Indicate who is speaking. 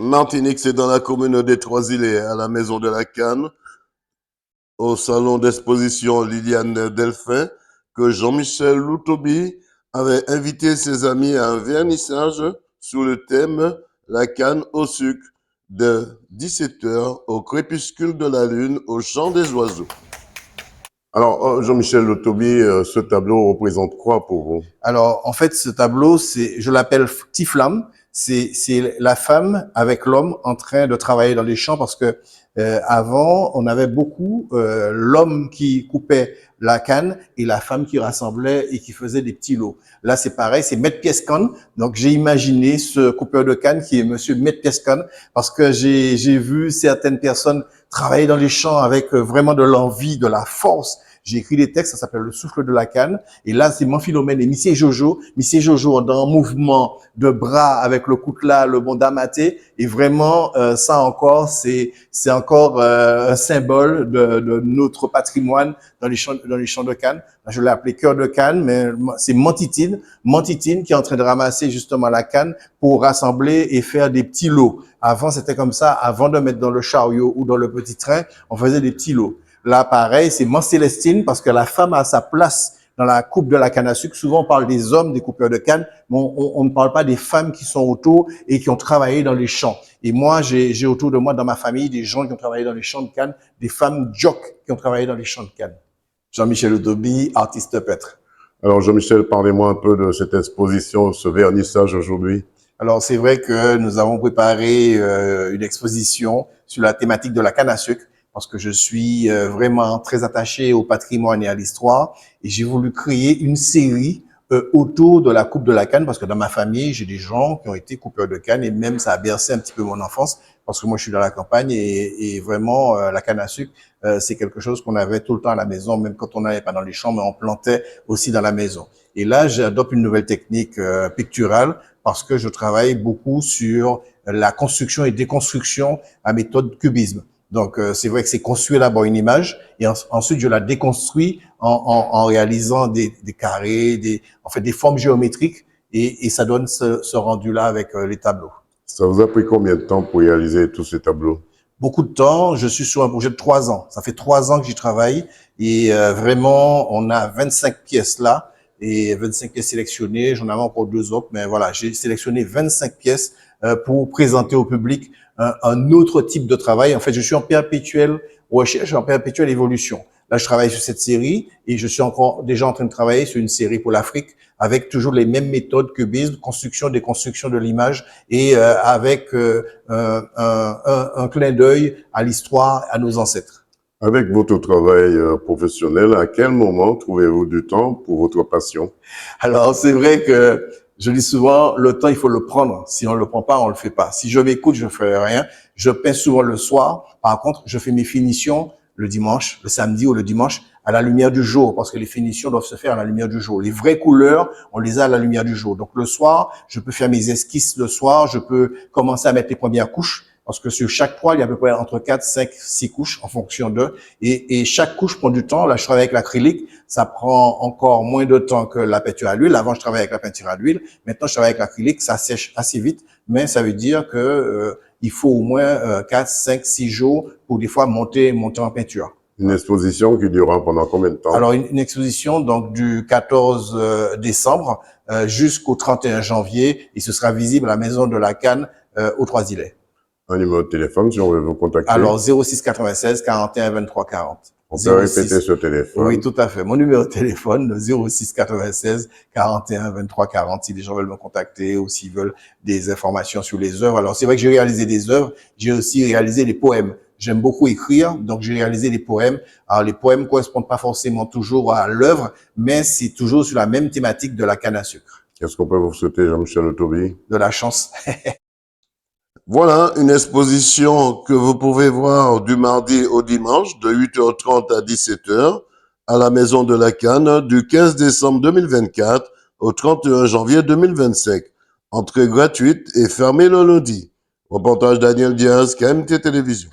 Speaker 1: Martinique, c'est dans la commune des Trois-Îlets, à la Maison de la Canne, au salon d'exposition Liliane Delphin, que Jean-Michel Loutobi avait invité ses amis à un vernissage sous le thème La canne au sucre, de 17 heures au crépuscule de la lune au chant des oiseaux. Alors, Jean-Michel Loutobi, ce tableau représente quoi pour vous?
Speaker 2: Alors, en fait, ce tableau, je l'appelle Petit Flamme. C'est la femme avec l'homme en train de travailler dans les champs parce que avant, on avait beaucoup l'homme qui coupait la canne et la femme qui rassemblait et qui faisait des petits lots. Là, c'est pareil, c'est Maître Piescan. Donc, j'ai imaginé ce coupeur de canne qui est Monsieur Maître Piescan parce que j'ai vu certaines personnes travailler dans les champs avec vraiment de l'envie, de la force. J'ai écrit des textes, ça s'appelle Le souffle de la canne. Et là, c'est Philomène et Missy Jojo. Missy Jojo dans un mouvement de bras avec le coutelas, le bon damaté. Et vraiment, ça encore, c'est encore un symbole de notre patrimoine dans les champs de canne. Je l'ai appelé cœur de canne, mais c'est Mantitine qui est en train de ramasser justement la canne pour rassembler et faire des petits lots. Avant, c'était comme ça. Avant de mettre dans le chariot ou dans le petit train, on faisait des petits lots. Là, pareil, c'est Célestine parce que la femme a sa place dans la coupe de la canne à sucre. Souvent, on parle des hommes, des coupeurs de canne, mais on ne parle pas des femmes qui sont autour et qui ont travaillé dans les champs. Et moi, j'ai autour de moi, dans ma famille, des gens qui ont travaillé dans les champs de canne, des femmes jocks qui ont travaillé dans les champs de canne. Jean-Michel Loutobi, artiste peintre.
Speaker 1: Alors, Jean-Michel, parlez-moi un peu de cette exposition, ce vernissage aujourd'hui.
Speaker 2: Alors, c'est vrai que nous avons préparé une exposition sur la thématique de la canne à sucre parce que je suis vraiment très attaché au patrimoine et à l'histoire et j'ai voulu créer une série autour de la coupe de la canne parce que dans ma famille, j'ai des gens qui ont été coupeurs de canne et même ça a bercé un petit peu mon enfance parce que moi, je suis dans la campagne et vraiment, la canne à sucre, c'est quelque chose qu'on avait tout le temps à la maison, même quand on n'allait pas dans les champs, mais on plantait aussi dans la maison. Et là, j'adopte une nouvelle technique picturale parce que je travaille beaucoup sur la construction et déconstruction à méthode cubisme. Donc, c'est vrai que c'est construire d'abord une image et ensuite je la déconstruis en réalisant des carrés, en fait des formes géométriques et ça donne ce rendu-là avec les tableaux.
Speaker 1: Ça vous a pris combien de temps pour réaliser tous ces tableaux?
Speaker 2: Beaucoup de temps. Je suis sur un projet de 3 ans. Ça fait 3 ans que j'y travaille et vraiment, on a 25 pièces là et 25 pièces sélectionnées. J'en avais encore 2 autres, mais voilà, j'ai sélectionné 25 pièces pour présenter au public un autre type de travail. En fait, je suis en perpétuelle recherche, en perpétuelle évolution. Là, je travaille sur cette série et je suis encore déjà en train de travailler sur une série pour l'Afrique avec toujours les mêmes méthodes cubisme, construction, déconstruction de l'image et avec un clin d'œil à l'histoire, à nos ancêtres.
Speaker 1: Avec votre travail professionnel, à quel moment trouvez-vous du temps pour votre passion?
Speaker 2: Alors, c'est vrai que je dis souvent, le temps, il faut le prendre. Si on ne le prend pas, on le fait pas. Si je m'écoute, je ne ferai rien. Je peins souvent le soir. Par contre, je fais mes finitions le dimanche, le samedi ou le dimanche à la lumière du jour parce que les finitions doivent se faire à la lumière du jour. Les vraies couleurs, on les a à la lumière du jour. Donc, le soir, je peux faire mes esquisses le soir. Je peux commencer à mettre les premières couches. Parce que sur chaque toile, il y a à peu près entre 4, 5, 6 couches en fonction d'eux. Et chaque couche prend du temps. Là, je travaille avec l'acrylique. Ça prend encore moins de temps que la peinture à l'huile. Avant, je travaillais avec la peinture à l'huile. Maintenant, je travaille avec l'acrylique. Ça sèche assez vite. Mais ça veut dire que il faut au moins 4, 5, 6 jours pour des fois monter en peinture.
Speaker 1: Une exposition qui durera pendant combien de temps?
Speaker 2: Alors, une exposition donc du 14 décembre jusqu'au 31 janvier. Et ce sera visible à la Maison de la Canne aux Trois-Îlets.
Speaker 1: Un numéro de téléphone si on veut vous contacter.
Speaker 2: Alors, 06 96 41 23 40.
Speaker 1: On peut répéter ce téléphone.
Speaker 2: Oui, tout à fait. Mon numéro de téléphone, 06 96 41 23 40, si les gens veulent me contacter ou s'ils veulent des informations sur les œuvres. Alors, c'est vrai que j'ai réalisé des œuvres. J'ai aussi réalisé des poèmes. J'aime beaucoup écrire, donc j'ai réalisé des poèmes. Alors, les poèmes correspondent pas forcément toujours à l'œuvre, mais c'est toujours sur la même thématique de la canne à sucre.
Speaker 1: Qu'est-ce qu'on peut vous souhaiter, Jean-Michel Loutobi?
Speaker 2: De la chance.
Speaker 1: Voilà une exposition que vous pouvez voir du mardi au dimanche de 8h30 à 17h à la Maison de la Canne du 15 décembre 2024 au 31 janvier 2025. Entrée gratuite et fermée le lundi. Reportage Daniel Diaz, KMT Télévision.